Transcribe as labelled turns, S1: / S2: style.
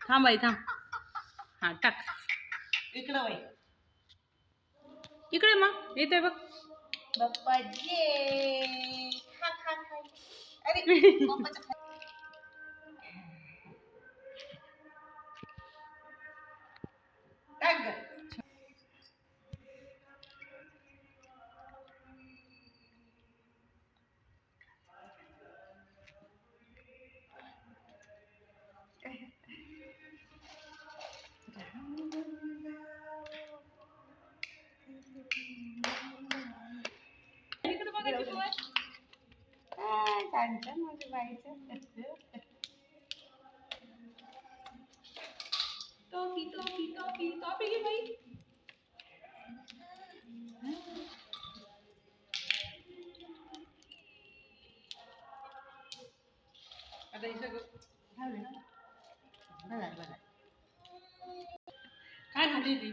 S1: थांब बाई थांब. हा टाक
S2: इकडं बाई.
S1: इकडे मग येते बघ.
S2: बाप्पाजी खा खा खा. अरे बाप्पाच्या खा. टाक गं.
S1: इकडे बघायची तू.
S2: कांचन माझ्या बाईचं.
S1: टॉफी टॉफी टॉफी टॉफी घे बाई. आता हे सगळं
S2: झालं ना? बघा बघा.
S1: काय खाते ती?